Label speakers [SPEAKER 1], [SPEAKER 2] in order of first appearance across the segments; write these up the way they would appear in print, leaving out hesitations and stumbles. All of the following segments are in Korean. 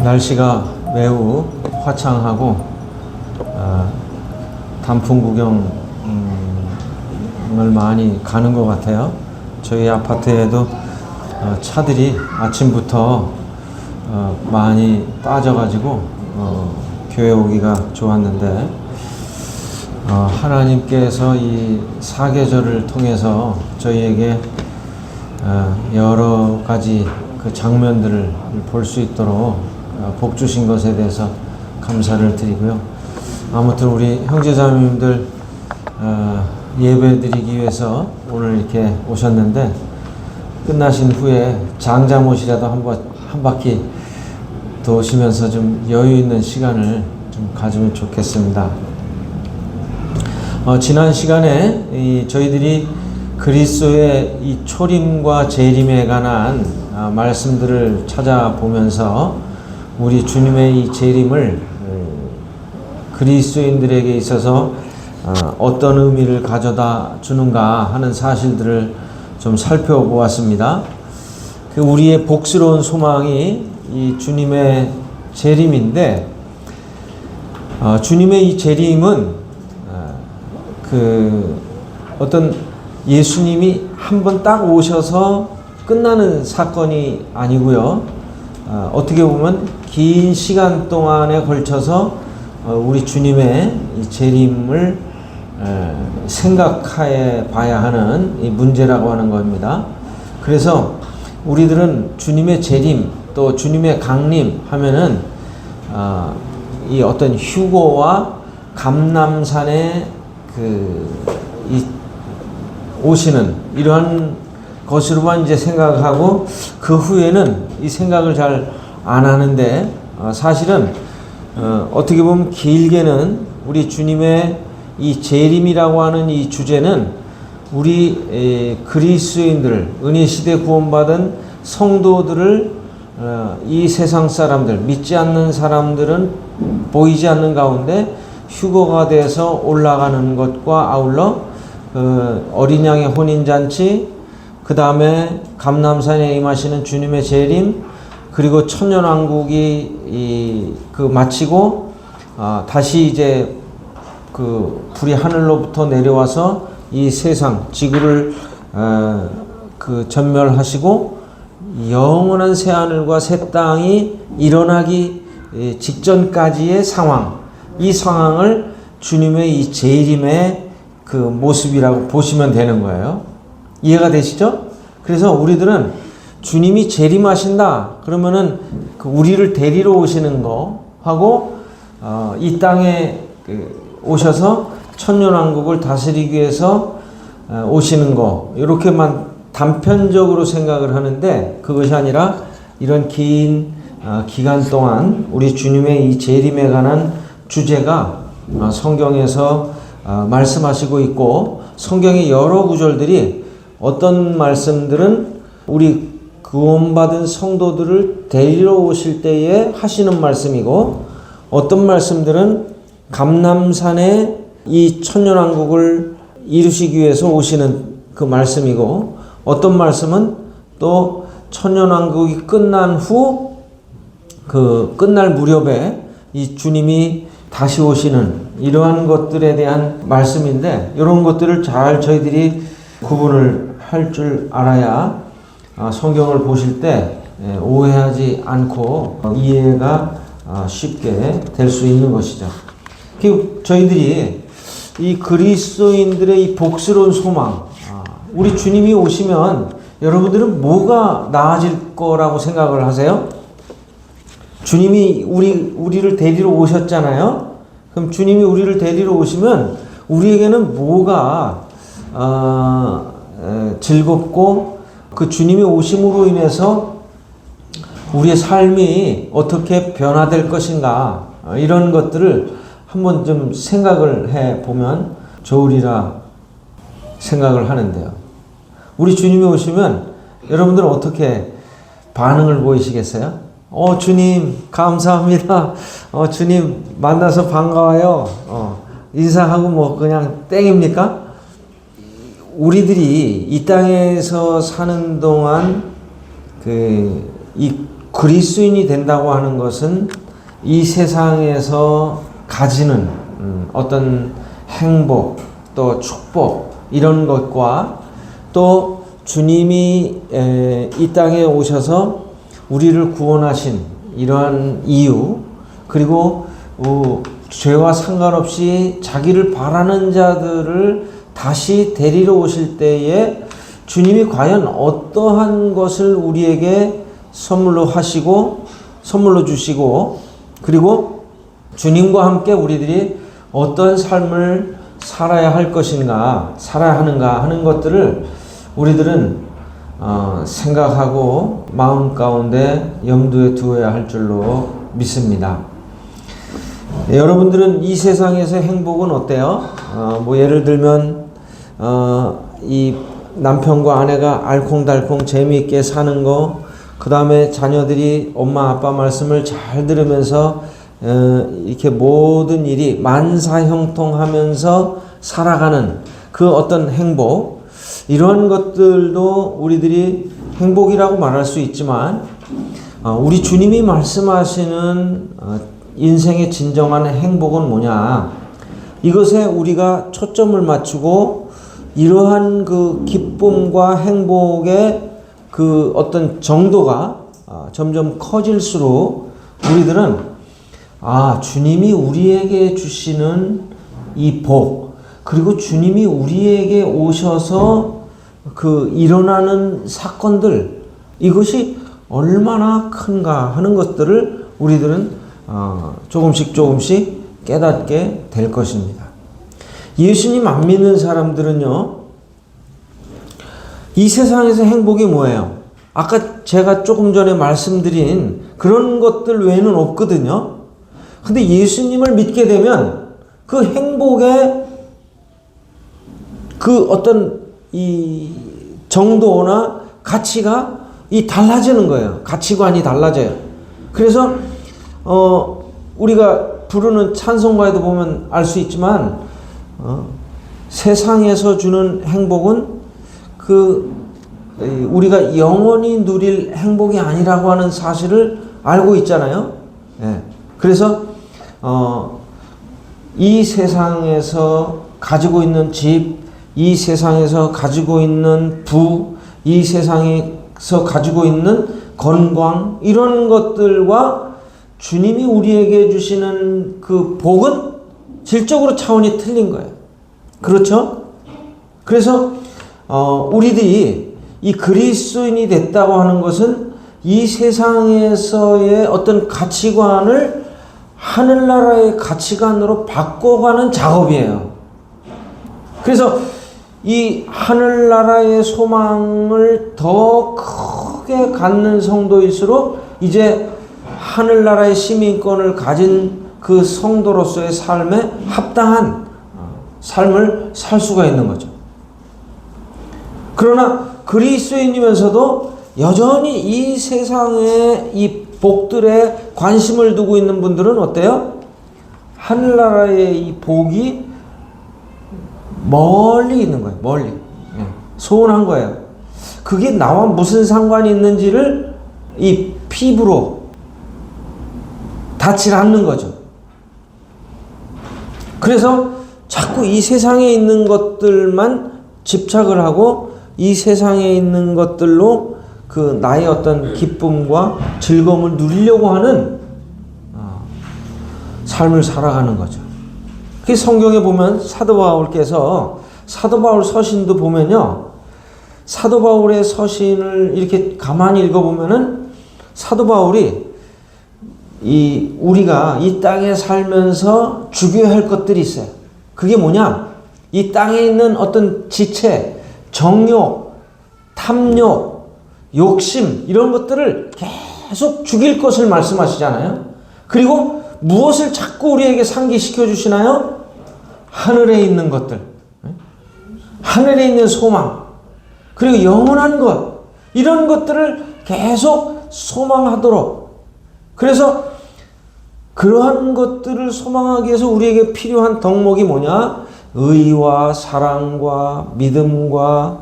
[SPEAKER 1] 날씨가 매우 화창하고 단풍 구경을 많이 가는 것 같아요. 저희 아파트에도 차들이 아침부터 많이 빠져가지고 교회 오기가 좋았는데 하나님께서 이 사계절을 통해서 저희에게 여러 가지 그 장면들을 볼 수 있도록 복 주신 것에 대해서 감사를 드리고요. 아무튼 우리 형제자매님들 예배 드리기 위해서 오늘 이렇게 오셨는데 끝나신 후에 장자못이라도 한 바퀴 도시면서 좀 여유 있는 시간을 좀 가지면 좋겠습니다. 지난 시간에 저희들이 그리스도의 이 초림과 재림에 관한 말씀들을 찾아보면서 우리 주님의 이 재림을 그리스도인들에게 있어서 어떤 의미를 가져다 주는가 하는 사실들을 좀 살펴보았습니다. 우리의 복스러운 소망이 이 주님의 재림인데, 주님의 이 재림은 어떤 예수님이 한 번 딱 오셔서 끝나는 사건이 아니고요. 어떻게 보면 긴 시간 동안에 걸쳐서 우리 주님의 이 재림을 생각해 봐야 하는 이 문제라고 하는 겁니다. 그래서 우리들은 주님의 재림 또 주님의 강림 하면은 이 어떤 휴거와 감람산에 이 오시는 이러한 것으로만 이제 생각하고 그 후에는 이 생각을 잘 안 하는데 사실은 어떻게 보면 길게는 우리 주님의 이 재림이라고 하는 이 주제는 우리 그리스도인들 은혜 시대 구원받은 성도들을 이 세상 사람들 믿지 않는 사람들은 보이지 않는 가운데 휴거가 돼서 올라가는 것과 아울러 어린 양의 혼인잔치, 그 다음에 감람산에 임하시는 주님의 재림, 그리고 천년왕국이 마치고 다시 이제 불이 하늘로부터 내려와서 이 세상 지구를 전멸하시고 영원한 새 하늘과 새 땅이 일어나기 직전까지의 상황, 이 상황을 주님의 이 재림의 모습이라고 보시면 되는 거예요. 이해가 되시죠? 그래서 우리들은 주님이 재림하신다 그러면은 우리를 데리러 오시는 거 하고 이 땅에 오셔서 천년왕국을 다스리기 위해서 오시는 거 이렇게만 단편적으로 생각을 하는데 그것이 아니라 이런 긴 기간 동안 우리 주님의 이 재림에 관한 주제가 성경에서 말씀하시고 있고 성경의 여러 구절들이 어떤 말씀들은 우리 구원받은 성도들을 데리러 오실 때에 하시는 말씀이고 어떤 말씀들은 감람산에 이 천년왕국을 이루시기 위해서 오시는 그 말씀이고 어떤 말씀은 또 천년왕국이 끝난 후 끝날 무렵에 이 주님이 다시 오시는 이러한 것들에 대한 말씀인데 이런 것들을 잘 저희들이 구분을 할 줄 알아야 성경을 보실 때 오해하지 않고 이해가 쉽게 될 수 있는 것이죠. 저희들이 이 그리스도인들의 이 복스러운 소망, 우리 주님이 오시면 여러분들은 뭐가 나아질 거라고 생각을 하세요? 주님이 우리를 데리러 오셨잖아요. 그럼 주님이 우리를 데리러 오시면 우리에게는 뭐가 즐겁고 그 주님의 오심으로 인해서 우리의 삶이 어떻게 변화될 것인가 이런 것들을 한번 좀 생각을 해보면 좋으리라 생각을 하는데요. 우리 주님이 오시면 여러분들은 어떻게 반응을 보이시겠어요? 주님 감사합니다. 주님 만나서 반가워요. 인사하고 그냥 땡입니까? 우리들이 이 땅에서 사는 동안 이 그리스도인이 된다고 하는 것은 이 세상에서 가지는 어떤 행복, 또 축복 이런 것과 또 주님이 이 땅에 오셔서 우리를 구원하신 이러한 이유, 그리고 죄와 상관없이 자기를 바라는 자들을 다시 데리러 오실 때에 주님이 과연 어떠한 것을 우리에게 선물로 하시고 선물로 주시고, 그리고 주님과 함께 우리들이 어떤 삶을 살아야 할 것인가, 살아야 하는가 하는 것들을 우리들은 생각하고 마음 가운데 염두에 두어야 할 줄로 믿습니다. 여러분들은 이 세상에서 행복은 어때요? 뭐 예를 들면 이 남편과 아내가 알콩달콩 재미있게 사는 거, 그 다음에 자녀들이 엄마 아빠 말씀을 잘 들으면서 이렇게 모든 일이 만사형통하면서 살아가는 그 어떤 행복, 이런 것들도 우리들이 행복이라고 말할 수 있지만, 우리 주님이 말씀하시는 인생의 진정한 행복은 뭐냐, 이것에 우리가 초점을 맞추고 이러한 그 기쁨과 행복의 그 어떤 정도가 점점 커질수록 우리들은 주님이 우리에게 주시는 이 복, 그리고 주님이 우리에게 오셔서 그 일어나는 사건들, 이것이 얼마나 큰가 하는 것들을 우리들은 조금씩 깨닫게 될 것입니다. 예수님 안 믿는 사람들은요, 이 세상에서 행복이 뭐예요? 아까 제가 조금 전에 말씀드린 그런 것들 외에는 없거든요. 근데 예수님을 믿게 되면 그 행복의 그 어떤 이 정도나 가치가 달라지는 거예요. 가치관이 달라져요. 그래서 우리가 부르는 찬송가에도 보면 알 수 있지만 세상에서 주는 행복은 우리가 영원히 누릴 행복이 아니라고 하는 사실을 알고 있잖아요. 예. 그래서 이 세상에서 가지고 있는 집, 이 세상에서 가지고 있는 부, 이 세상에서 가지고 있는 건강, 이런 것들과 주님이 우리에게 주시는 그 복은 질적으로 차원이 틀린 거예요. 그렇죠? 그래서 우리들이 이 그리스도인이 됐다고 하는 것은 이 세상에서의 어떤 가치관을 하늘나라의 가치관으로 바꿔가는 작업이에요. 그래서 이 하늘나라의 소망을 더 크게 갖는 성도일수록 이제 하늘나라의 시민권을 가진 그 성도로서의 삶에 합당한 삶을 살 수가 있는 거죠. 그러나 그리스도인이면서도 여전히 이 세상의 이 복들에 관심을 두고 있는 분들은 어때요? 하늘나라의 이 복이 멀리 있는 거예요. 멀리. 소원한 거예요. 그게 나와 무슨 상관이 있는지를 이 피부로 닿지 않는 거죠. 그래서 자꾸 이 세상에 있는 것들만 집착을 하고 이 세상에 있는 것들로 그 나의 어떤 기쁨과 즐거움을 누리려고 하는 삶을 살아가는 거죠. 그 성경에 보면 사도 바울께서 사도 바울 서신도 보면요, 사도 바울의 서신을 이렇게 가만히 읽어보면은 사도 바울이 우리가 이 땅에 살면서 죽여야 할 것들이 있어요. 그게 뭐냐? 이 땅에 있는 어떤 지체, 정욕, 탐욕, 욕심, 이런 것들을 계속 죽일 것을 말씀하시잖아요. 그리고 무엇을 자꾸 우리에게 상기시켜 주시나요? 하늘에 있는 것들, 하늘에 있는 소망, 그리고 영원한 것, 이런 것들을 계속 소망하도록. 그래서 그러한 것들을 소망하기 위해서 우리에게 필요한 덕목이 뭐냐? 의와 사랑과 믿음과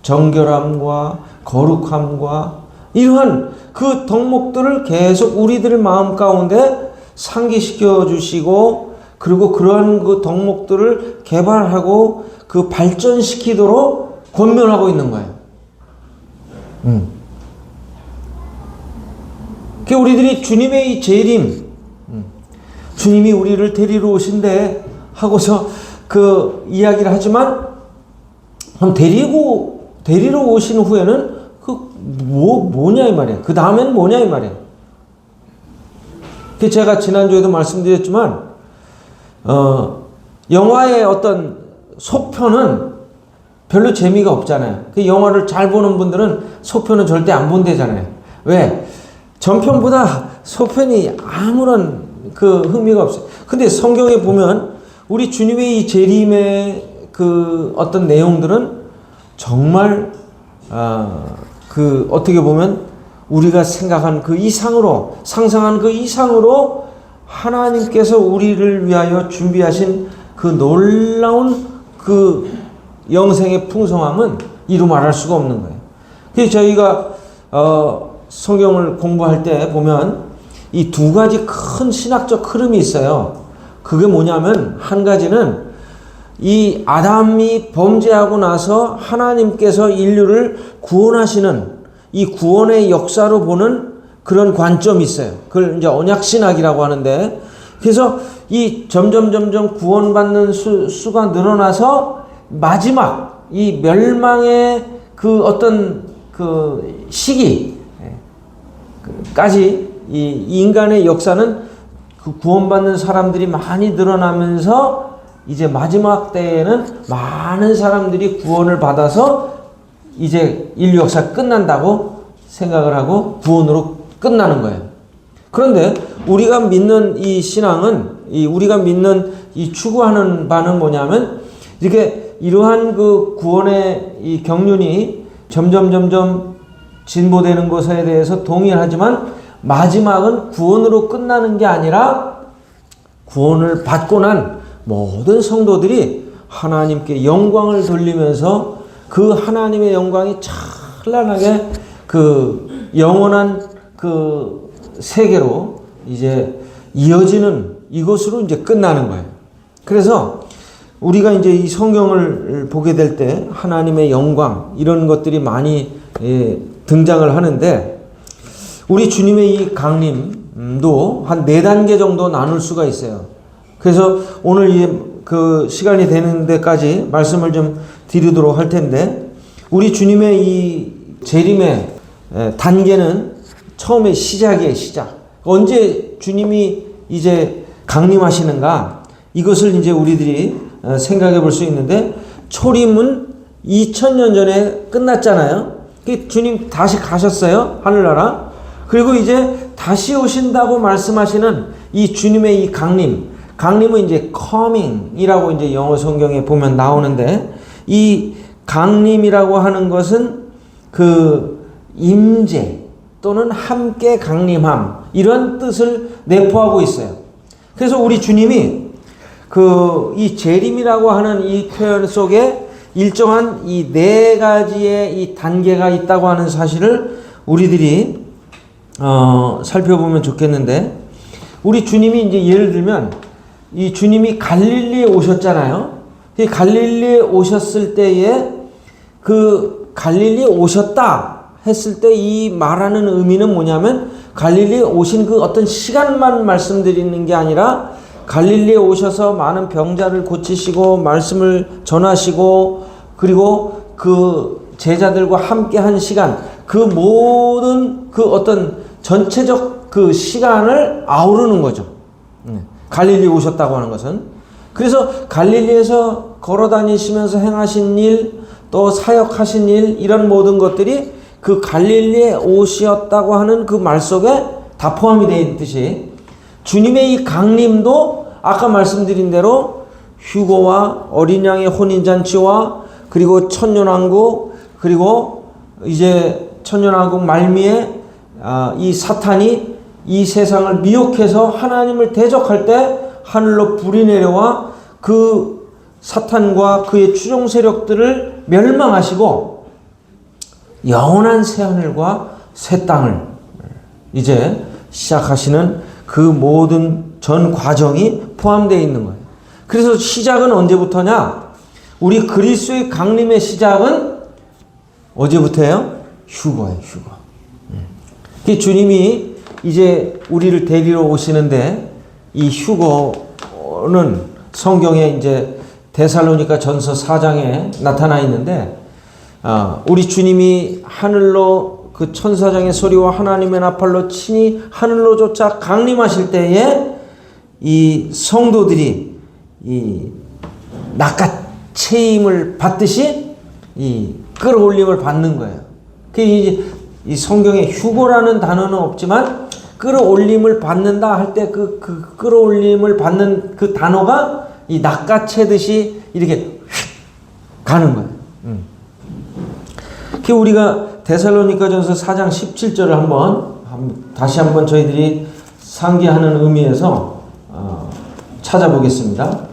[SPEAKER 1] 정결함과 거룩함과 이러한 그 덕목들을 계속 우리들 마음 가운데 상기시켜 주시고, 그리고 그러한 그 덕목들을 개발하고 그 발전시키도록 권면하고 있는 거예요. 그 우리들이 주님의 이 재림, 주님이 우리를 데리러 오신대 하고서 그 이야기를 하지만, 데리러 오신 후에는 뭐냐 이 말이에요. 그 다음에는 뭐냐 이 말이에요. 그 제가 지난주에도 말씀드렸지만, 영화의 어떤 속편은 별로 재미가 없잖아요. 그 영화를 잘 보는 분들은 속편은 절대 안 본대잖아요. 왜? 전편보다 속편이 아무런 그 흥미가 없어요. 근데 성경에 보면 우리 주님의 이 재림의 그 어떤 내용들은 정말 그 어떻게 보면 우리가 생각한 그 이상으로, 상상한 그 이상으로 하나님께서 우리를 위하여 준비하신 그 놀라운 그 영생의 풍성함은 이루 말할 수가 없는 거예요. 그래서 저희가 성경을 공부할 때 보면 이 두 가지 큰 신학적 흐름이 있어요. 그게 뭐냐면, 한 가지는 이 아담이 범죄하고 나서 하나님께서 인류를 구원하시는 이 구원의 역사로 보는 그런 관점이 있어요. 그걸 이제 언약신학이라고 하는데, 그래서 이 점점 구원받는 수가 늘어나서 마지막 이 멸망의 그 어떤 그 시기까지 이 인간의 역사는 그 구원받는 사람들이 많이 늘어나면서 이제 마지막 때에는 많은 사람들이 구원을 받아서 이제 인류 역사 끝난다고 생각을 하고 구원으로 끝나는 거예요. 그런데 우리가 믿는 이 신앙은, 우리가 믿는 이 추구하는 바는 뭐냐면, 이렇게 이러한 그 구원의 이 경륜이 점점 진보되는 것에 대해서 동의하지만, 마지막은 구원으로 끝나는 게 아니라 구원을 받고 난 모든 성도들이 하나님께 영광을 돌리면서 그 하나님의 영광이 찬란하게 그 영원한 그 세계로 이제 이어지는 이것으로 이제 끝나는 거예요. 그래서 우리가 이제 이 성경을 보게 될 때 하나님의 영광 이런 것들이 많이 등장을 하는데, 우리 주님의 이 강림도 한 4단계 정도 나눌 수가 있어요. 그래서 오늘 그 시간이 되는 데까지 말씀을 좀 드리도록 할 텐데, 우리 주님의 이 재림의 단계는 처음에 시작이에요, 시작. 언제 주님이 이제 강림하시는가? 이것을 이제 우리들이 생각해 볼 수 있는데, 초림은 2000년 전에 끝났잖아요. 주님 다시 가셨어요, 하늘나라. 그리고 이제 다시 오신다고 말씀하시는 이 주님의 이 강림은 이제 coming이라고 이제 영어 성경에 보면 나오는데, 이 강림이라고 하는 것은 그 임재 또는 함께 강림함, 이런 뜻을 내포하고 있어요. 그래서 우리 주님이 이 재림이라고 하는 이 표현 속에 일정한 이 4가지의 이 단계가 있다고 하는 사실을 우리들이 살펴보면 좋겠는데, 우리 주님이 이제 예를 들면 이 주님이 갈릴리에 오셨잖아요. 이 갈릴리에 오셨을 때에 그 갈릴리에 오셨다 했을 때 이 말하는 의미는 뭐냐면, 갈릴리에 오신 그 어떤 시간만 말씀드리는 게 아니라 갈릴리에 오셔서 많은 병자를 고치시고 말씀을 전하시고, 그리고 그 제자들과 함께 한 시간, 그 모든 그 어떤 전체적 그 시간을 아우르는 거죠. 갈릴리에 오셨다고 하는 것은. 그래서 갈릴리에서 걸어 다니시면서 행하신 일, 또 사역하신 일, 이런 모든 것들이 그 갈릴리에 오셨다고 하는 그 말 속에 다 포함이 되어 있듯이, 주님의 이 강림도 아까 말씀드린 대로 휴거와 어린 양의 혼인잔치와 그리고 천년왕국, 그리고 이제 천년왕국 말미에 이 사탄이 이 세상을 미혹해서 하나님을 대적할 때 하늘로 불이 내려와 그 사탄과 그의 추종 세력들을 멸망하시고 영원한 새하늘과 새 땅을 이제 시작하시는 그 모든 전 과정이 포함되어 있는 거예요. 그래서 시작은 언제부터냐? 우리 그리스도의 강림의 시작은 어제부터예요? 휴거예요, 휴거. 주님이 이제 우리를 데리러 오시는데 이 휴거는 성경에 이제 데살로니가 전서 4장에 나타나 있는데 우리 주님이 하늘로 그 천사장의 소리와 하나님의 나팔로 친히 하늘로 쫓아 강림하실 때에 이 성도들이 이 낚아채임을 받듯이 이 끌어올림을 받는 거예요. 그 이제 이 성경에 휴거라는 단어는 없지만 끌어올림을 받는다 할 때 그 끌어올림을 받는 그 단어가 이 낚아채듯이 이렇게 휙 가는 거예요. 그 우리가 데살로니가전서 4장 17절을 다시 한번 저희들이 상기하는 의미에서 찾아보겠습니다.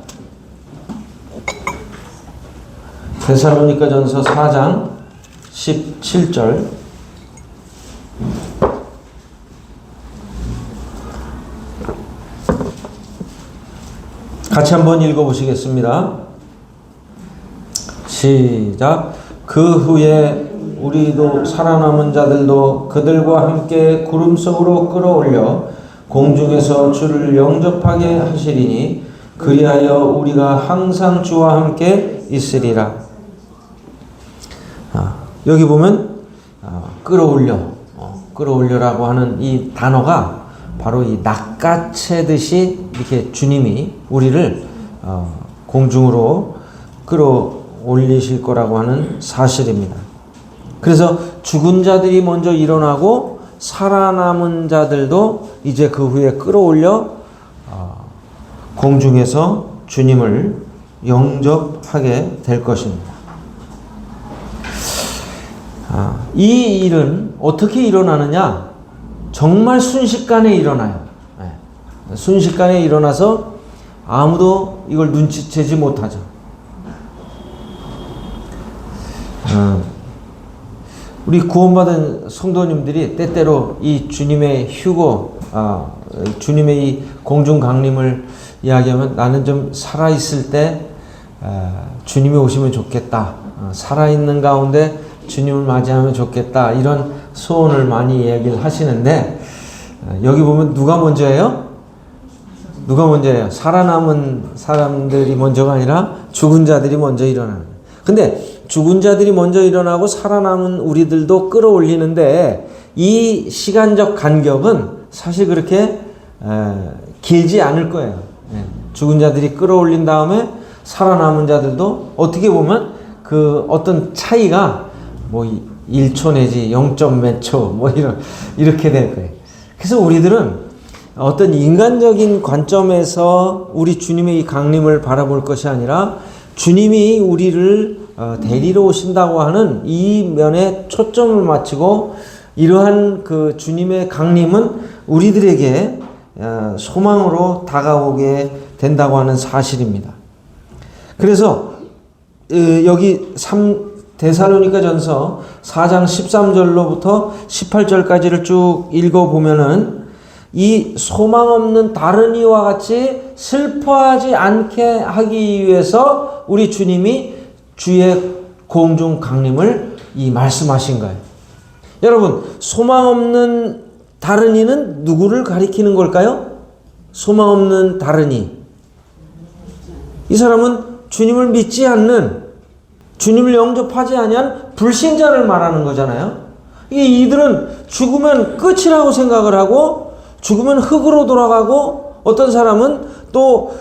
[SPEAKER 1] 데살로니가전서 4장 17절 같이 한번 읽어보시겠습니다. 시작. 그 후에 우리도 살아남은 자들도 그들과 함께 구름 속으로 끌어올려 공중에서 주를 영접하게 하시리니 그리하여 우리가 항상 주와 함께 있으리라. 여기 보면 끌어올려라고 하는 이 단어가 바로 이 낚아채듯이 이렇게 주님이 우리를 공중으로 끌어올리실 거라고 하는 사실입니다. 그래서 죽은 자들이 먼저 일어나고 살아남은 자들도 이제 그 후에 끌어올려 공중에서 주님을 영접하게 될 것입니다. 이 일은 어떻게 일어나느냐? 정말 순식간에 일어나요. 순식간에 일어나서 아무도 이걸 눈치채지 못하죠. 우리 구원받은 성도님들이 때때로 이 주님의 휴거, 주님의 이 공중 강림을 이야기하면 나는 좀 살아있을 때 주님이 오시면 좋겠다. 살아있는 가운데 주님을 맞이하면 좋겠다. 이런 소원을 많이 얘기를 하시는데 여기 보면 누가 먼저예요? 누가 먼저예요? 살아남은 사람들이 먼저가 아니라 죽은 자들이 먼저 일어나는 거예요. 근데 죽은 자들이 먼저 일어나고 살아남은 우리들도 끌어올리는데 이 시간적 간격은 사실 그렇게 길지 않을 거예요. 죽은 자들이 끌어올린 다음에 살아남은 자들도 어떻게 보면 그 어떤 차이가 뭐 1초 내지 0점 몇 초 뭐 이렇게 될 거예요. 그래서 우리들은 어떤 인간적인 관점에서 우리 주님의 이 강림을 바라볼 것이 아니라 주님이 우리를 데리러 오신다고 하는 이 면에 초점을 맞추고 이러한 그 주님의 강림은 우리들에게 소망으로 다가오게 된다고 하는 사실입니다. 그래서 여기 데살로니가전서 4장 13절로부터 18절까지를 쭉 읽어보면은 이 소망 없는 다른 이와 같이 슬퍼하지 않게 하기 위해서 우리 주님이 주의 공중 강림을 말씀하신 거예요. 여러분, 소망 없는 다른 이는 누구를 가리키는 걸까요? 소망 없는 다른 이. 이 사람은 주님을 믿지 않는, 주님을 영접하지 아니한 불신자를 말하는 거잖아요. 이들은 죽으면 끝이라고 생각을 하고 죽으면 흙으로 돌아가고 어떤 사람은 또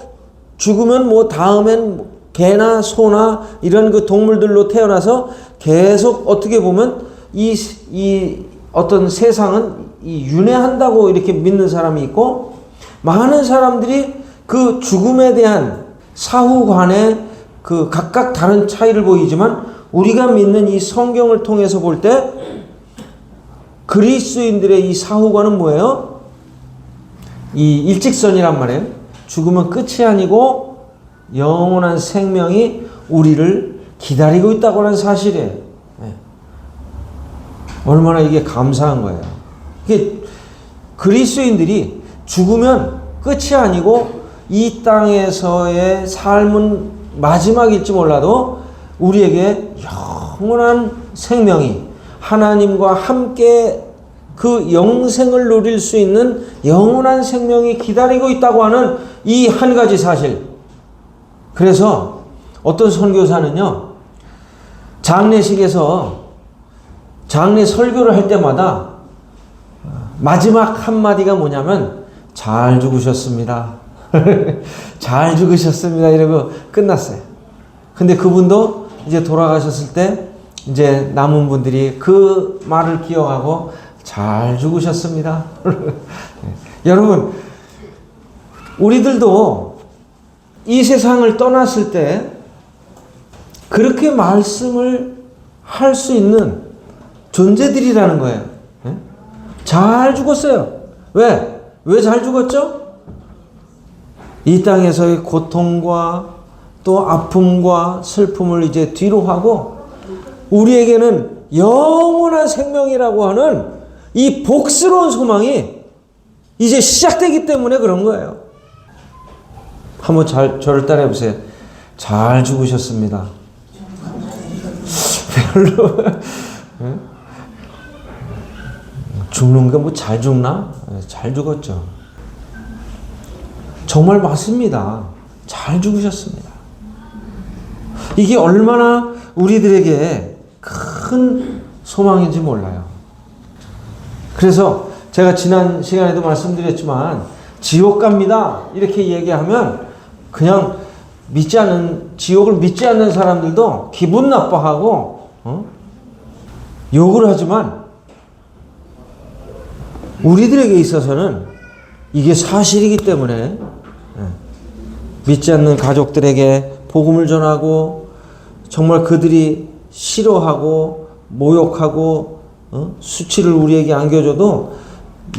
[SPEAKER 1] 죽으면 뭐 다음엔 개나 소나 이런 그 동물들로 태어나서 계속 어떻게 보면 이 어떤 세상은 윤회한다고 이렇게 믿는 사람이 있고 많은 사람들이 그 죽음에 대한 사후관에 그 각각 다른 차이를 보이지만 우리가 믿는 이 성경을 통해서 볼 때 그리스도인들의 이 사후관은 뭐예요? 이 일직선이란 말이에요. 죽으면 끝이 아니고 영원한 생명이 우리를 기다리고 있다고 하는 사실이에요. 얼마나 이게 감사한 거예요. 이게 그리스도인들이 죽으면 끝이 아니고 이 땅에서의 삶은 마지막일지 몰라도 우리에게 영원한 생명이 하나님과 함께 그 영생을 누릴 수 있는 영원한 생명이 기다리고 있다고 하는 이 한 가지 사실. 그래서 어떤 선교사는요, 장례식에서 장례 설교를 할 때마다 마지막 한마디가 뭐냐면 잘 죽으셨습니다. 잘 죽으셨습니다. 이러고 끝났어요. 근데 그분도 이제 돌아가셨을 때 이제 남은 분들이 그 말을 기억하고 잘 죽으셨습니다. 여러분, 우리들도 이 세상을 떠났을 때 그렇게 말씀을 할 수 있는 존재들이라는 거예요. 잘 죽었어요. 왜? 왜 잘 죽었죠? 이 땅에서의 고통과 또 아픔과 슬픔을 이제 뒤로 하고 우리에게는 영원한 생명이라고 하는 이 복스러운 소망이 이제 시작되기 때문에 그런 거예요. 한번 저를 따라해 보세요. 잘 죽으셨습니다. 별로 죽는 게 뭐 잘 죽나? 잘 죽었죠. 정말 맞습니다. 잘 죽으셨습니다. 이게 얼마나 우리들에게 큰 소망인지 몰라요. 그래서 제가 지난 시간에도 말씀드렸지만 지옥 갑니다 이렇게 얘기하면 그냥 지옥을 믿지 않는 사람들도 기분 나빠하고 욕을 하지만 우리들에게 있어서는 이게 사실이기 때문에 믿지 않는 가족들에게 복음을 전하고 정말 그들이 싫어하고 모욕하고 수치를 우리에게 안겨줘도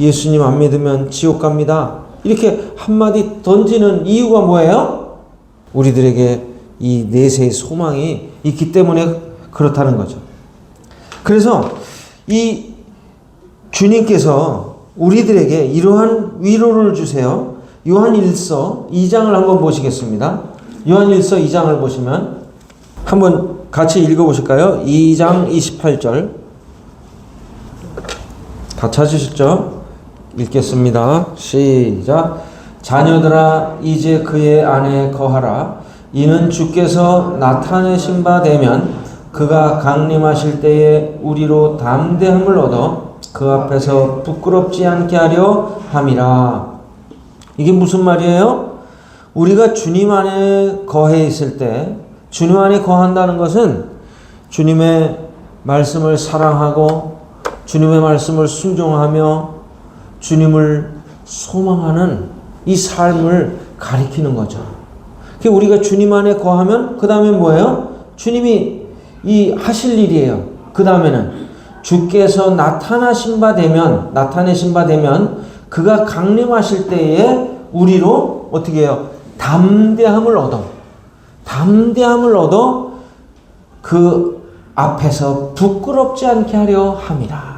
[SPEAKER 1] 예수님 안 믿으면 지옥 갑니다 이렇게 한마디 던지는 이유가 뭐예요? 우리들에게 이 내세의 소망이 있기 때문에 그렇다는 거죠. 그래서 이 주님께서 우리들에게 이러한 위로를 주세요. 요한일서 2장을 한번 보시겠습니다. 요한일서 2장을 보시면 한번 같이 읽어보실까요? 2장 28절 다 찾으셨죠? 읽겠습니다. 시작. 자녀들아 이제 그의 안에 거하라. 이는 주께서 나타내신 바 되면 그가 강림하실 때에 우리로 담대함을 얻어 그 앞에서 부끄럽지 않게 하려 함이라. 이게 무슨 말이에요? 우리가 주님 안에 거해 있을 때 주님 안에 거한다는 것은 주님의 말씀을 사랑하고 주님의 말씀을 순종하며 주님을 소망하는 이 삶을 가리키는 거죠. 우리가 주님 안에 거하면 그 다음에 뭐예요? 주님이 이 하실 일이에요. 그 다음에는 주께서 나타내신 바 되면 그가 강림하실 때에 우리로 어떻게 해요? 담대함을 얻어 그 앞에서 부끄럽지 않게 하려 함이라.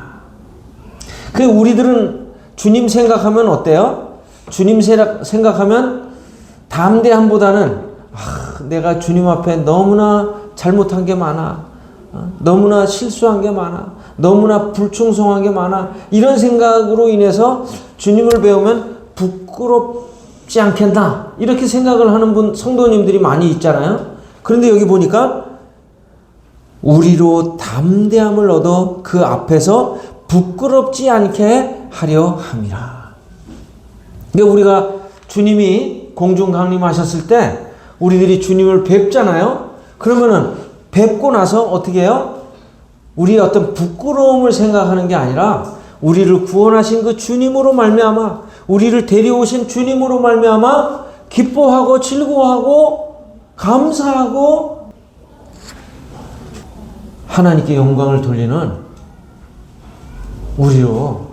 [SPEAKER 1] 우리들은 주님 생각하면 어때요? 주님 생각하면 담대함보다는 내가 주님 앞에 너무나 잘못한 게 많아. 너무나 실수한 게 많아. 너무나 불충성한 게 많아. 이런 생각으로 인해서 주님을 배우면 부끄럽지 않겠나. 이렇게 생각을 하는 성도님들이 많이 있잖아요. 그런데 여기 보니까 우리로 담대함을 얻어 그 앞에서 부끄럽지 않게 하려 함이라. 근데 우리가 주님이 공중 강림하셨을 때 우리들이 주님을 뵙잖아요. 그러면은 뵙고 나서 어떻게 해요? 우리의 어떤 부끄러움을 생각하는 게 아니라 우리를 구원하신 그 주님으로 말미암아 우리를 데려오신 주님으로 말미암아 기뻐하고 즐거워하고 감사하고 하나님께 영광을 돌리는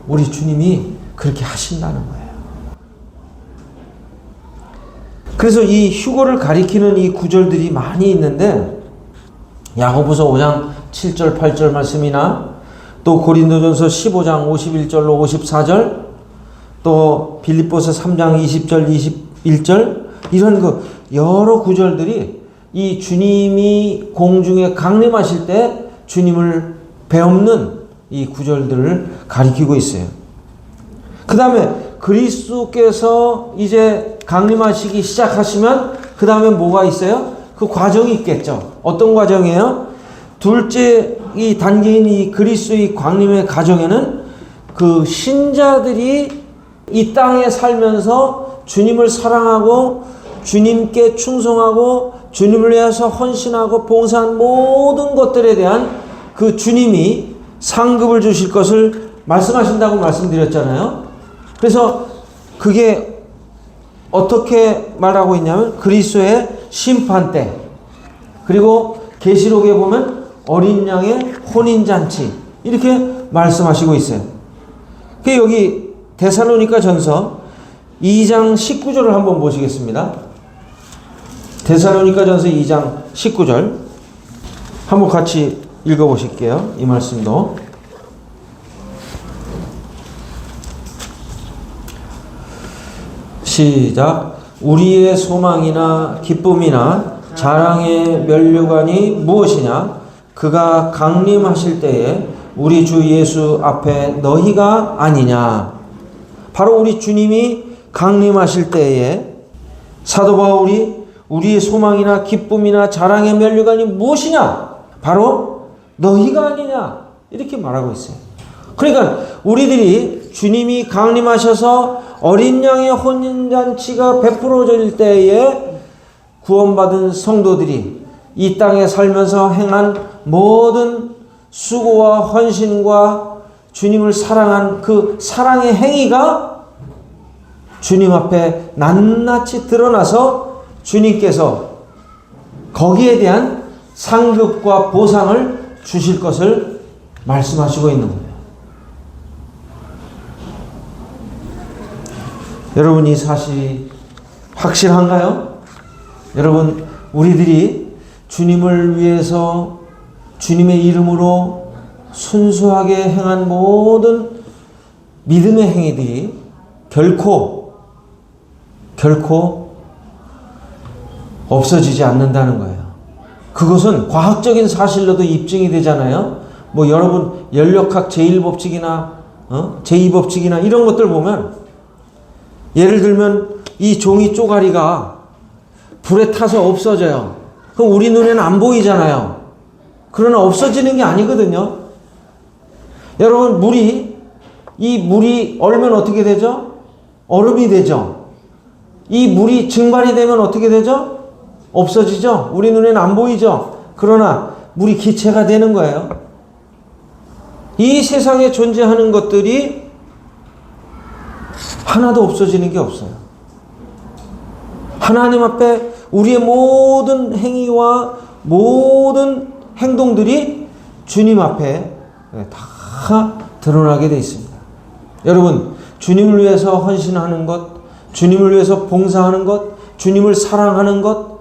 [SPEAKER 1] 우리 주님이 그렇게 하신다는 거예요. 그래서 이 휴거를 가리키는 이 구절들이 많이 있는데 야고보서 5장 7절 8절 말씀이나 또 고린도전서 15장 51절로 54절, 또 빌립보서 3장 20절 21절, 이런 그 여러 구절들이 이 주님이 공중에 강림하실 때 주님을 배움는 이 구절들을 가리키고 있어요. 그 다음에 그리스도께서 이제 강림하시기 시작하시면 그 다음에 뭐가 있어요? 그 과정이 있겠죠. 어떤 과정이에요? 둘째 이 단계인 이 그리스도의 강림의 과정에는 그 신자들이 이 땅에 살면서 주님을 사랑하고 주님께 충성하고 주님을 위해서 헌신하고 봉사한 모든 것들에 대한 그 주님이 상급을 주실 것을 말씀하신다고 말씀드렸잖아요. 그래서 그게 어떻게 말하고 있냐면 그리스도의 심판 때, 그리고 계시록에 보면 어린 양의 혼인잔치, 이렇게 말씀하시고 있어요. 그 여기 데살로니가 전서 2장 19절을 한번 보시겠습니다. 데살로니가 전서 2장 19절 한번 같이 읽어보실게요. 이 말씀도 시작. 우리의 소망이나 기쁨이나 자랑의 면류관이 무엇이냐? 그가 강림하실 때에 우리 주 예수 앞에 너희가 아니냐? 바로 우리 주님이 강림하실 때에 사도 바울이 우리의 소망이나 기쁨이나 자랑의 면류관이 무엇이냐? 바로 너희가 아니냐? 이렇게 말하고 있어요. 그러니까 우리들이 주님이 강림하셔서 어린 양의 혼인잔치가 베풀어질 때에 구원받은 성도들이 이 땅에 살면서 행한 모든 수고와 헌신과 주님을 사랑한 그 사랑의 행위가 주님 앞에 낱낱이 드러나서 주님께서 거기에 대한 상급과 보상을 주실 것을 말씀하시고 있는 거예요. 여러분, 이 사실이 확실한가요? 여러분, 우리들이 주님을 위해서 주님의 이름으로 순수하게 행한 모든 믿음의 행위들이 결코 없어지지 않는다는 거예요. 그것은 과학적인 사실로도 입증이 되잖아요. 뭐 여러분 연력학 제1법칙이나 제2법칙이나 이런 것들 보면, 예를 들면 이 종이 쪼가리가 불에 타서 없어져요. 그럼 우리 눈에는 안 보이잖아요. 그러나 없어지는 게 아니거든요. 여러분, 이 물이 얼면 어떻게 되죠? 얼음이 되죠. 이 물이 증발이 되면 어떻게 되죠? 없어지죠. 우리 눈에는 안 보이죠. 그러나 물이 기체가 되는 거예요. 이 세상에 존재하는 것들이 하나도 없어지는 게 없어요. 하나님 앞에 우리의 모든 행위와 모든 행동들이 주님 앞에 다 드러나게 되어 있습니다. 여러분, 주님을 위해서 헌신하는 것, 주님을 위해서 봉사하는 것, 주님을 사랑하는 것,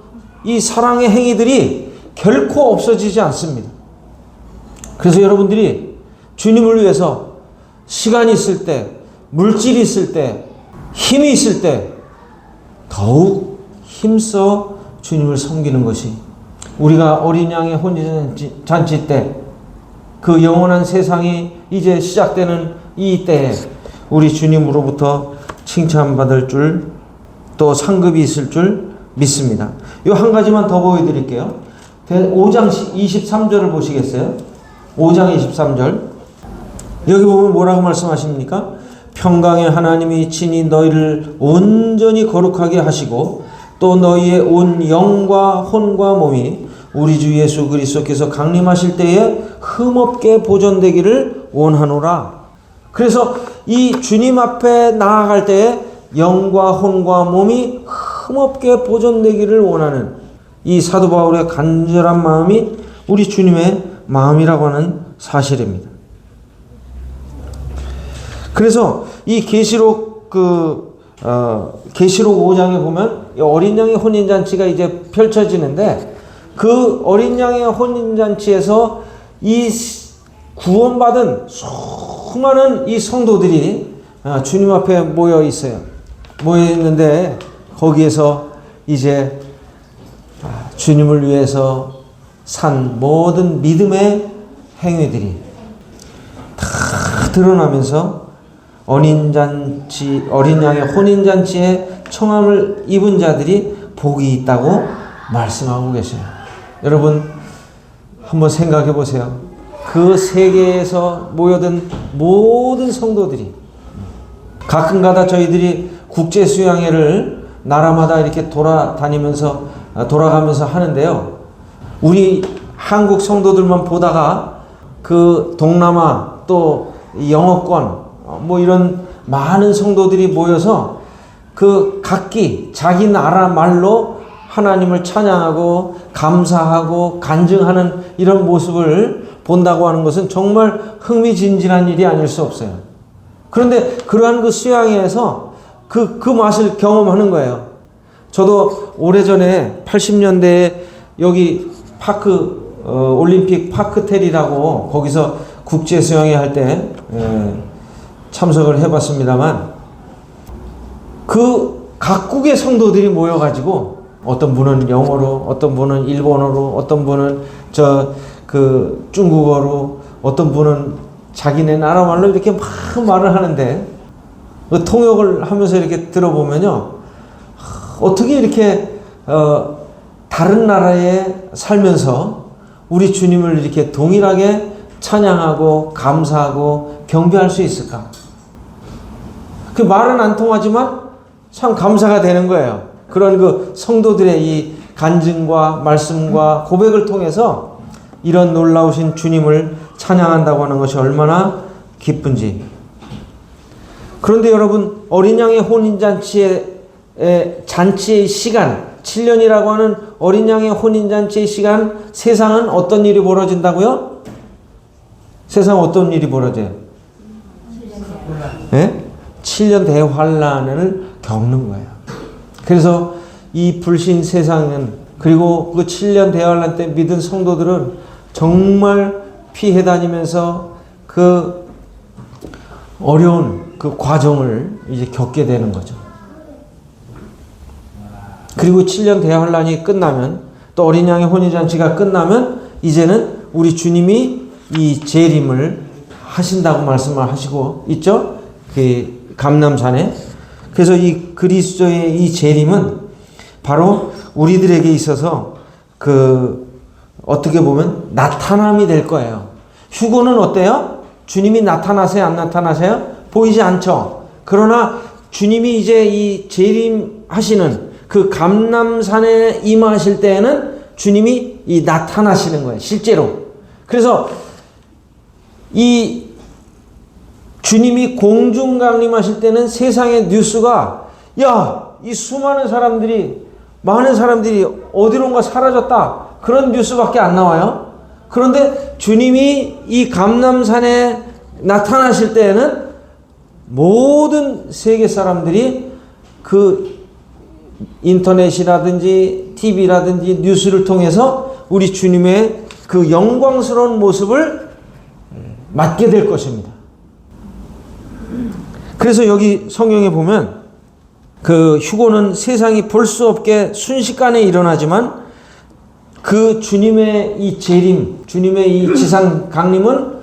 [SPEAKER 1] 이 사랑의 행위들이 결코 없어지지 않습니다. 그래서 여러분들이 주님을 위해서 시간이 있을 때, 물질이 있을 때, 힘이 있을 때 더욱 힘써 주님을 섬기는 것이, 우리가 어린 양의 혼인잔치 때, 그 영원한 세상이 이제 시작되는 이 때에 우리 주님으로부터 칭찬받을 줄, 또 상급이 있을 줄 믿습니다. 이 한 가지만 더 보여드릴게요. 5장 23절을 보시겠어요? 5장 23절. 여기 보면 뭐라고 말씀하십니까? 평강의 하나님이 친히 너희를 온전히 거룩하게 하시고 또 너희의 온 영과 혼과 몸이 우리 주 예수 그리스도께서 강림하실 때에 흠없게 보존되기를 원하노라. 그래서 이 주님 앞에 나아갈 때에 영과 혼과 몸이 흠없게 보존되기를 원하는 이 사도 바울의 간절한 마음이 우리 주님의 마음이라고 하는 사실입니다. 그래서 이 계시록 계시록 5장에 보면 어린 양의 혼인잔치가 이제 펼쳐지는데, 그 어린 양의 혼인잔치에서 이 구원받은 수많은 이 성도들이 주님 앞에 모여 있어요. 모여 있는데 거기에서 이제 주님을 위해서 산 모든 믿음의 행위들이 다 드러나면서 어린 양의 혼인잔치에 청함을 입은 자들이 복이 있다고 말씀하고 계셔요. 여러분 한번 생각해 보세요. 그 세계에서 모여든 모든 성도들이 가끔가다 저희들이 국제 수양회를 나라마다 이렇게 돌아가면서 하는데요. 우리 한국 성도들만 보다가 그 동남아 또 영어권 뭐 이런 많은 성도들이 모여서 그 각기 자기 나라 말로 하나님을 찬양하고 감사하고 간증하는 이런 모습을 본다고 하는 것은 정말 흥미진진한 일이 아닐 수 없어요. 그런데 그러한 그 수양회에서 그 맛을 경험하는 거예요. 저도 오래전에 80년대에 여기 올림픽 파크텔이라고 거기서 국제 수양회 할 때 참석을 해봤습니다만 그 각국의 성도들이 모여가지고 어떤 분은 영어로, 어떤 분은 일본어로, 어떤 분은 중국어로, 어떤 분은 자기네 나라 말로 이렇게 막 말을 하는데 그 통역을 하면서 이렇게 들어보면요, 어떻게 이렇게 다른 나라에 살면서 우리 주님을 이렇게 동일하게 찬양하고 감사하고 경배할 수 있을까? 그 말은 안 통하지만 참 감사가 되는 거예요. 그런 그 성도들의 이 간증과 말씀과 고백을 통해서 이런 놀라우신 주님을 찬양한다고 하는 것이 얼마나 기쁜지. 그런데 여러분, 어린 양의 혼인잔치의 시간, 7년이라고 하는 어린 양의 혼인잔치의 시간, 세상은 어떤 일이 벌어진다고요? 세상 어떤 일이 벌어져요? 7년 대환란을 겪는 거예요. 그래서 이 불신 세상은, 그리고 그 7년 대환란 때 믿은 성도들은 정말 피해 다니면서 그 어려운 그 과정을 이제 겪게 되는 거죠. 그리고 7년 대환란이 끝나면, 또 어린 양의 혼인잔치가 끝나면 이제는 우리 주님이 이 재림을 하신다고 말씀을 하시고 있죠. 그 감람산에. 그래서 이 그리스도의 이 재림은 바로 우리들에게 있어서 어떻게 보면 나타남이 될 거예요. 휴거는 어때요? 주님이 나타나세요? 안 나타나세요? 보이지 않죠. 그러나 주님이 이제 이 재림하시는 그 감람산에 임하실 때에는 주님이 이 나타나시는 거예요. 실제로. 그래서 이 주님이 공중 강림하실 때는 세상의 뉴스가, 야, 이 수많은 사람들이, 많은 사람들이 어디론가 사라졌다, 그런 뉴스밖에 안 나와요. 그런데 주님이 이 감람산에 나타나실 때에는 모든 세계 사람들이 그 인터넷이라든지 TV라든지 뉴스를 통해서 우리 주님의 그 영광스러운 모습을 맞게 될 것입니다. 그래서 여기 성경에 보면 그 휴거는 세상이 볼 수 없게 순식간에 일어나지만 그 주님의 이 재림, 주님의 이 지상 강림은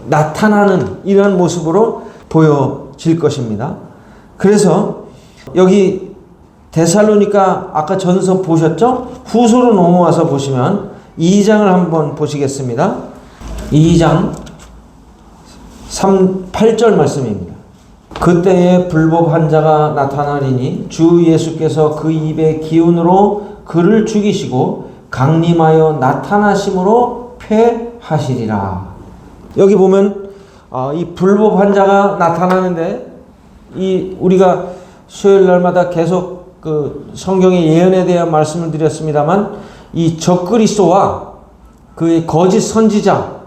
[SPEAKER 1] 나타나는 이러한 모습으로 보여질 것입니다. 그래서 여기 데살로니가 아까 전서 보셨죠? 후소로 넘어와서 보시면 2장을 한번 보시겠습니다. 2장 8절 말씀입니다. 그때에 불법 환자가 나타나리니 주 예수께서 그 입의 기운으로 그를 죽이시고 강림하여 나타나심으로 폐하시리라. 여기 보면 이 불법 환자가 나타나는데, 이 우리가 수요일 날마다 계속 그 성경의 예언에 대한 말씀을 드렸습니다만, 이 적그리스도와 그 거짓 선지자,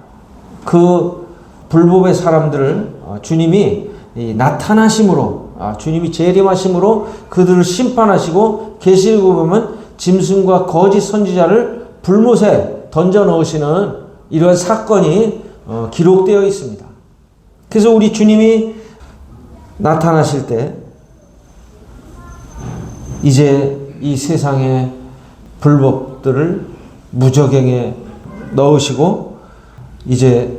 [SPEAKER 1] 그 불법의 사람들을 주님이 나타나심으로, 주님이 재림하심으로 그들을 심판하시고, 계시록에 보면 짐승과 거짓 선지자를 불못에 던져 넣으시는 이러한 사건이 기록되어 있습니다. 그래서 우리 주님이 나타나실 때 이제 이 세상의 불법들을 무저갱에 넣으시고 이제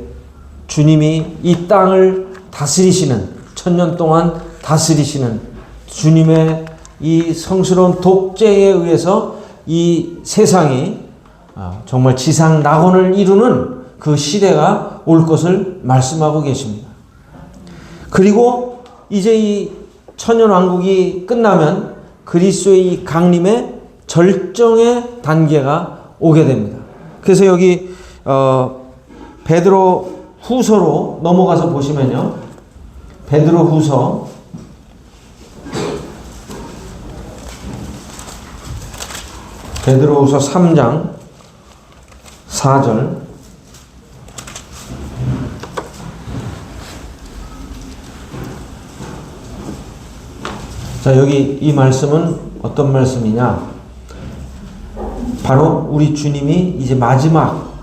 [SPEAKER 1] 주님이 이 땅을 다스리시는, 천년 동안 다스리시는 주님의 이 성스러운 독재에 의해서 이 세상이 정말 지상 낙원을 이루는 그 시대가 올 것을 말씀하고 계십니다. 그리고 이제 이 천년왕국이 끝나면 그리스도의 이 강림의 절정의 단계가 오게 됩니다. 그래서 여기 베드로 후서로 넘어가서 보시면요. 베드로 후서 3장 4절. 자, 여기 이 말씀은 어떤 말씀이냐? 바로 우리 주님이 이제 마지막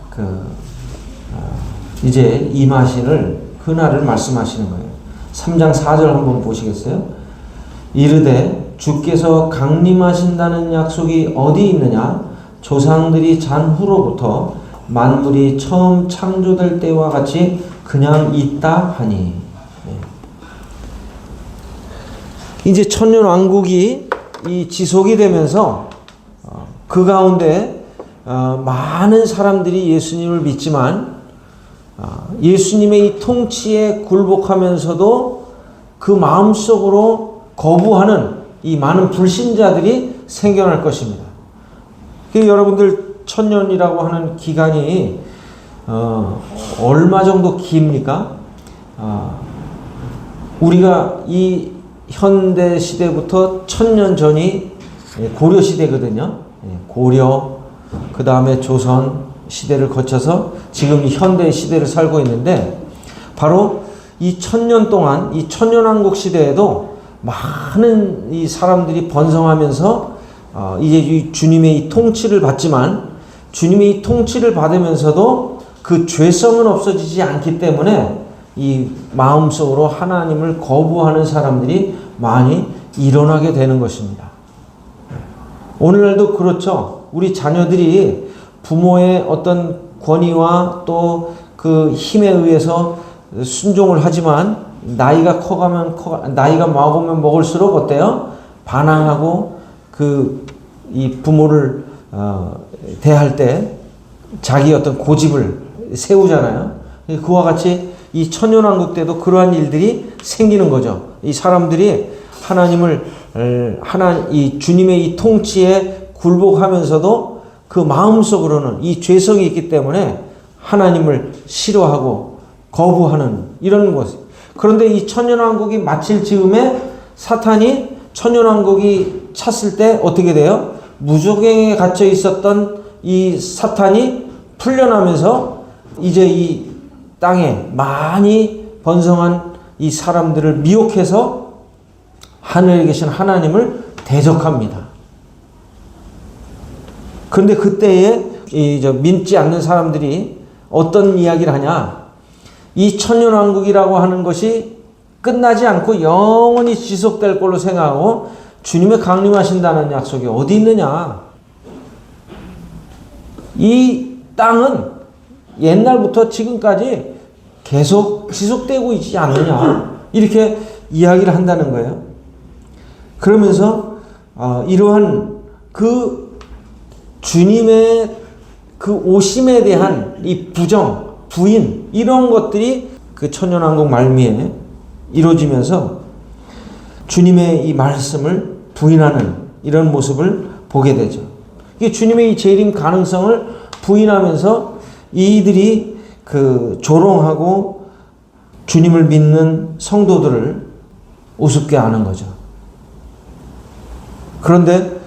[SPEAKER 1] 이제 임하시는 그날을 말씀하시는 거예요. 3장 4절 한번 보시겠어요? 이르되 주께서 강림하신다는 약속이 어디 있느냐? 조상들이 잔 후로부터 만물이 처음 창조될 때와 같이 그냥 있다 하니. 이제 천년왕국이 이 지속이 되면서 그 가운데 많은 사람들이 예수님을 믿지만 예수님의 이 통치에 굴복하면서도 그 마음속으로 거부하는 이 많은 불신자들이 생겨날 것입니다. 여러분들 천년이라고 하는 기간이 얼마 정도 깁니까? 우리가 이 현대 시대부터 1000년 전이 고려 시대거든요. 고려, 그 다음에 조선 시대를 거쳐서 지금 이 현대 시대를 살고 있는데, 바로 이 1000년 동안 이 천년왕국 시대에도 많은 이 사람들이 번성하면서 이제 이 주님의 이 통치를 받지만, 주님의 이 통치를 받으면서도 그 죄성은 없어지지 않기 때문에 이 마음속으로 하나님을 거부하는 사람들이 많이 일어나게 되는 것입니다. 오늘날도 그렇죠. 우리 자녀들이 부모의 어떤 권위와 또 그 힘에 의해서 순종을 하지만 나이가 나이가 먹으면 먹을수록 어때요? 반항하고 이 부모를 대할 때 자기 어떤 고집을 세우잖아요. 그와 같이 이 천년왕국 때도 그러한 일들이 생기는 거죠. 이 사람들이 이 주님의 이 통치에 굴복하면서도 그 마음속으로는 이 죄성이 있기 때문에 하나님을 싫어하고 거부하는 이런 것. 그런데 이 천년왕국이 마칠 즈음에 사탄이 천년왕국이 찼을 때 어떻게 돼요? 무저갱에 갇혀 있었던 이 사탄이 풀려나면서 이제 이 땅에 많이 번성한 이 사람들을 미혹해서 하늘에 계신 하나님을 대적합니다. 그런데 그때에 믿지 않는 사람들이 어떤 이야기를 하냐? 이 천년왕국이라고 하는 것이 끝나지 않고 영원히 지속될 걸로 생각하고 주님의 강림하신다는 약속이 어디 있느냐? 이 땅은 옛날부터 지금까지 계속 지속되고 있지 않느냐? 이렇게 이야기를 한다는 거예요. 그러면서 이러한 그 주님의 그 오심에 대한 이 부인 이런 것들이 그 천년왕국 말미에 이루어지면서 주님의 이 말씀을 부인하는 이런 모습을 보게 되죠. 이게 주님의 이 재림 가능성을 부인하면서 이들이 그 조롱하고 주님을 믿는 성도들을 우습게 하는 거죠. 그런데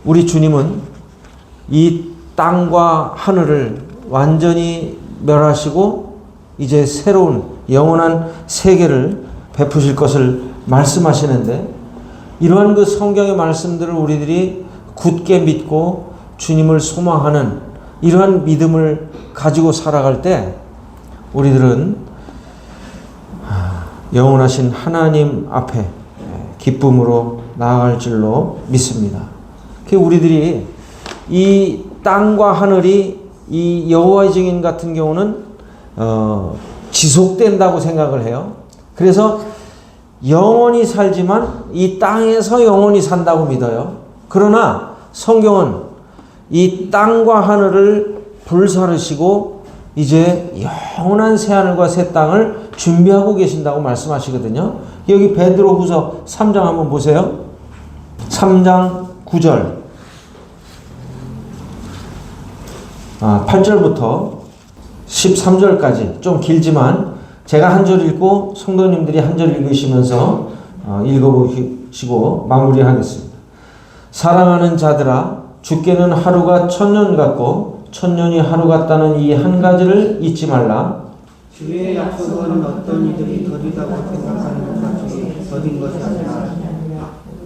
[SPEAKER 1] 우리 주님은 이 땅과 하늘을 완전히 멸하시고 이제 새로운 영원한 세계를 베푸실 것을 말씀하시는데, 이러한 그 성경의 말씀들을 우리들이 굳게 믿고 주님을 소망하는 이러한 믿음을 가지고 살아갈 때 우리들은 영원하신 하나님 앞에 기쁨으로 나아갈 줄로 믿습니다. 우리들이 이 땅과 하늘이 이 여호와의 증인 같은 경우는 지속된다고 생각을 해요. 그래서 영원히 살지만 이 땅에서 영원히 산다고 믿어요. 그러나 성경은 이 땅과 하늘을 불사르시고 이제 영원한 새하늘과 새 땅을 준비하고 계신다고 말씀하시거든요. 여기 베드로후서 3장 한번 보세요. 3장 9절 8절부터 13절까지 좀 길지만 제가 한 절 읽고 성도님들이 한 절 읽으시면서 읽어보시고 마무리하겠습니다. 사랑하는 자들아, 주께는 하루가 1000년 같고 1000년이 하루 같다는 이 한 가지를 잊지 말라.
[SPEAKER 2] 주의 약속은 어떤 이들이 더디다고 생각하는 것이 더딘 것이 아니라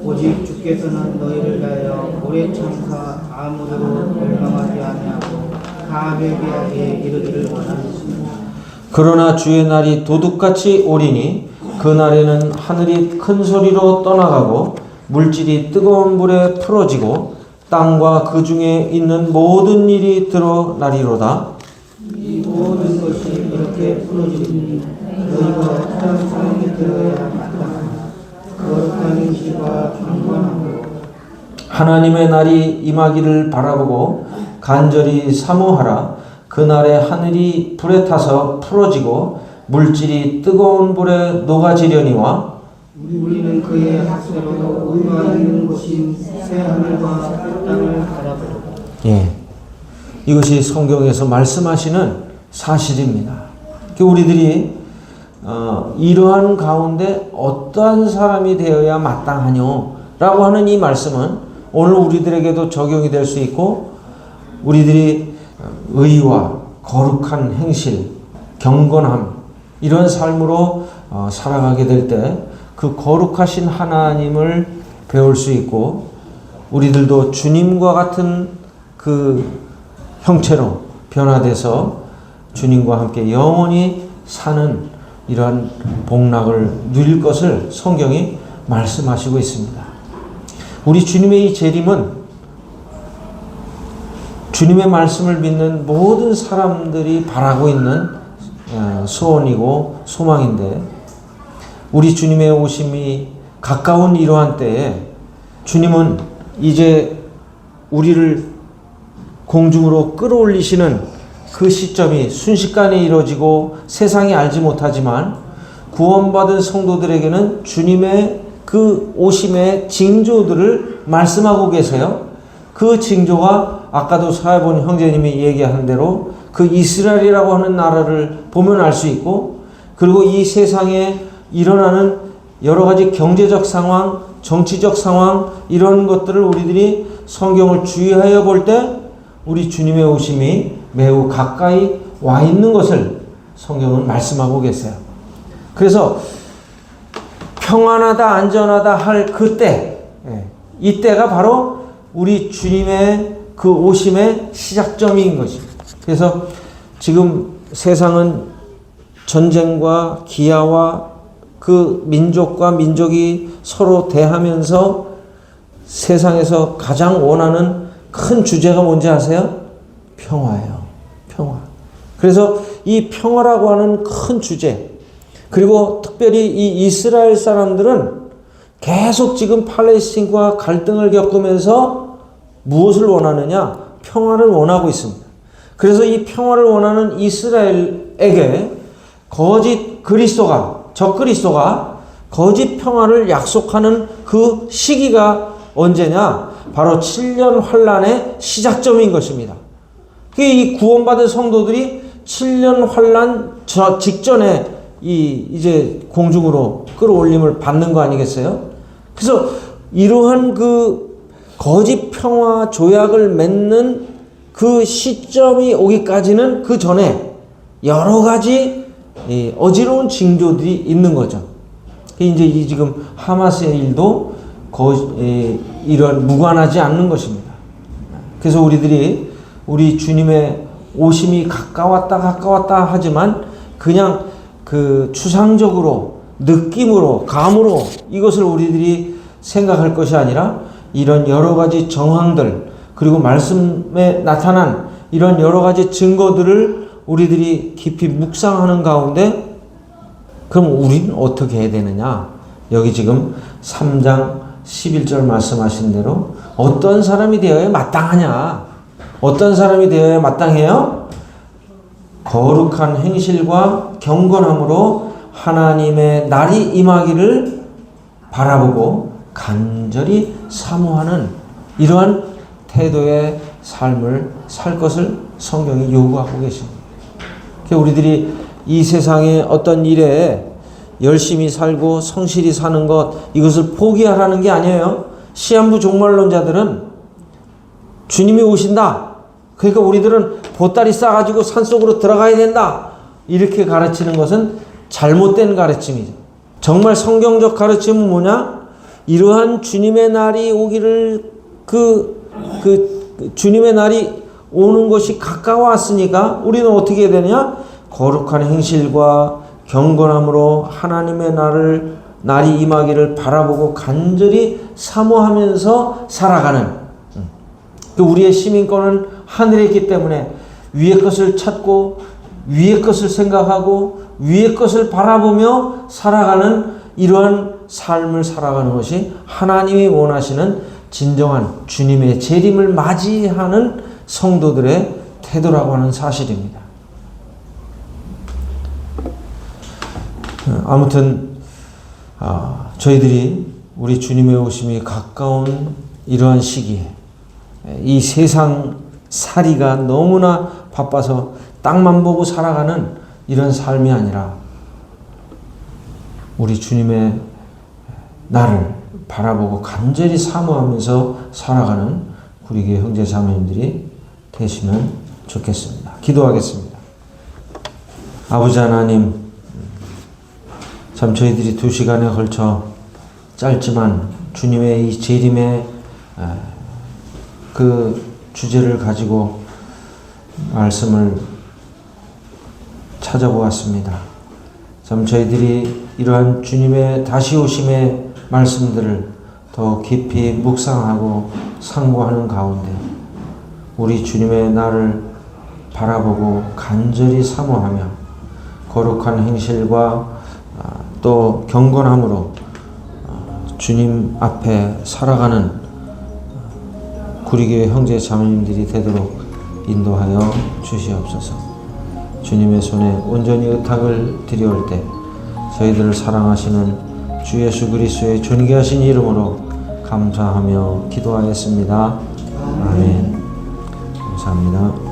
[SPEAKER 2] 오직 주께서는 너희를 위하여 오래 참사 아무데도 멸망하지 아니하고 다 회개하게 이르기를 원하십니다.
[SPEAKER 1] 그러나 주의 날이 도둑같이 오리니 그 날에는 하늘이 큰 소리로 떠나가고 물질이 뜨거운 불에 풀어지고 땅과 그 중에 있는 모든 일이 드러나리로다.
[SPEAKER 2] 이 모든 것이 이렇게 풀어지니 너희가 어떤 사람이 되어야 마땅하나 거룩한 의지와 경건함으로
[SPEAKER 1] 하나님의 날이 임하기를 바라보고 간절히 사모하라. 그날에 하늘이 불에 타서 풀어지고 물질이 뜨거운 불에 녹아지려니와
[SPEAKER 2] 우리는 그의 학대로 의가 있는 곳인 새하늘과 새 땅을 바라보고
[SPEAKER 1] 이것이 성경에서 말씀하시는 사실입니다. 우리들이 이러한 가운데 어떠한 사람이 되어야 마땅하뇨? 라고 하는 이 말씀은 오늘 우리들에게도 적용이 될 수 있고 우리들이 의와 거룩한 행실, 경건함 이런 삶으로 살아가게 될 때 그 거룩하신 하나님을 배울 수 있고 우리들도 주님과 같은 그 형체로 변화돼서 주님과 함께 영원히 사는 이러한 복락을 누릴 것을 성경이 말씀하시고 있습니다. 우리 주님의 이 재림은 주님의 말씀을 믿는 모든 사람들이 바라고 있는 소원이고 소망인데 우리 주님의 오심이 가까운 이러한 때에 주님은 이제 우리를 공중으로 끌어올리시는 그 시점이 순식간에 이루어지고 세상이 알지 못하지만 구원받은 성도들에게는 주님의 그 오심의 징조들을 말씀하고 계세요. 그 징조가 아까도 사회본 형제님이 얘기한 대로 그 이스라엘이라고 하는 나라를 보면 알 수 있고 그리고 이 세상에 일어나는 여러 가지 경제적 상황, 정치적 상황 이런 것들을 우리들이 성경을 주의하여 볼 때 우리 주님의 오심이 매우 가까이 와 있는 것을 성경은 말씀하고 계세요. 그래서 평안하다 안전하다 할 그때 이때가 바로 우리 주님의 그 오심의 시작점인 것입니다. 그래서 지금 세상은 전쟁과 기아와 그 민족과 민족이 서로 대하면서 세상에서 가장 원하는 큰 주제가 뭔지 아세요? 평화예요. 평화. 그래서 이 평화라고 하는 큰 주제 그리고 특별히 이 이스라엘 사람들은 계속 지금 팔레스틴과 갈등을 겪으면서 무엇을 원하느냐? 평화를 원하고 있습니다. 그래서 이 평화를 원하는 이스라엘에게 거짓 그리스도가 적그리스도가 거짓 평화를 약속하는 그 시기가 언제냐? 바로 7년 환란의 시작점인 것입니다. 이 구원받은 성도들이 7년 환란 직전에 이제 공중으로 끌어올림을 받는 거 아니겠어요? 그래서 이러한 그 거짓 평화 조약을 맺는 그 시점이 오기까지는 그 전에 여러 가지 어지러운 징조들이 있는 거죠. 이제 지금 하마스의 일도 이런 무관하지 않는 것입니다. 그래서 우리들이 우리 주님의 오심이 가까웠다 하지만 그냥 그 추상적으로 느낌으로 감으로 이것을 우리들이 생각할 것이 아니라 이런 여러 가지 정황들 그리고 말씀에 나타난 이런 여러 가지 증거들을 우리들이 깊이 묵상하는 가운데 그럼 우리는 어떻게 해야 되느냐? 여기 지금 3장 11절 말씀하신 대로 어떤 사람이 되어야 마땅하냐? 어떤 사람이 되어야 마땅해요? 거룩한 행실과 경건함으로 하나님의 날이 임하기를 바라보고 간절히 사모하는 이러한 태도의 삶을 살 것을 성경이 요구하고 계십니다. 우리들이 이 세상의 어떤 일에 열심히 살고 성실히 사는 것 이것을 포기하라는 게 아니에요. 시한부 종말론자들은 주님이 오신다. 그러니까 우리들은 보따리 싸가지고 산속으로 들어가야 된다. 이렇게 가르치는 것은 잘못된 가르침이죠. 정말 성경적 가르침은 뭐냐? 이러한 주님의 날이 오기를 주님의 날이 오는 것이 가까워왔으니까 우리는 어떻게 해야 되느냐? 거룩한 행실과 경건함으로 하나님의 날이 임하기를 바라보고 간절히 사모하면서 살아가는 우리의 시민권은 하늘에 있기 때문에 위의 것을 찾고 위의 것을 생각하고 위의 것을 바라보며 살아가는 이러한 삶을 살아가는 것이 하나님이 원하시는 진정한 주님의 재림을 맞이하는 성도들의 태도라고 하는 사실입니다. 아무튼 저희들이 우리 주님의 오심이 가까운 이러한 시기에 이 세상 살이가 너무나 바빠서 땅만 보고 살아가는 이런 삶이 아니라 우리 주님의 날을 바라보고 간절히 사모하면서 살아가는 우리 교회 형제 자매님들이 되시면 좋겠습니다. 기도하겠습니다. 아버지 하나님, 참 저희들이 2시간에 걸쳐 짧지만 주님의 이 재림의 그 주제를 가지고 말씀을 찾아보았습니다. 참 저희들이 이러한 주님의 다시 오심의 말씀들을 더 깊이 묵상하고 상고하는 가운데 우리 주님의 날을 바라보고 간절히 사모하며 거룩한 행실과 또 경건함으로 주님 앞에 살아가는 구리교회 형제 자매님들이 되도록 인도하여 주시옵소서. 주님의 손에 온전히 의탁을 드려올 때 저희들을 사랑하시는 주 예수 그리스도의 존귀하신 이름으로 감사하며 기도하였습니다. 아멘. 감사합니다.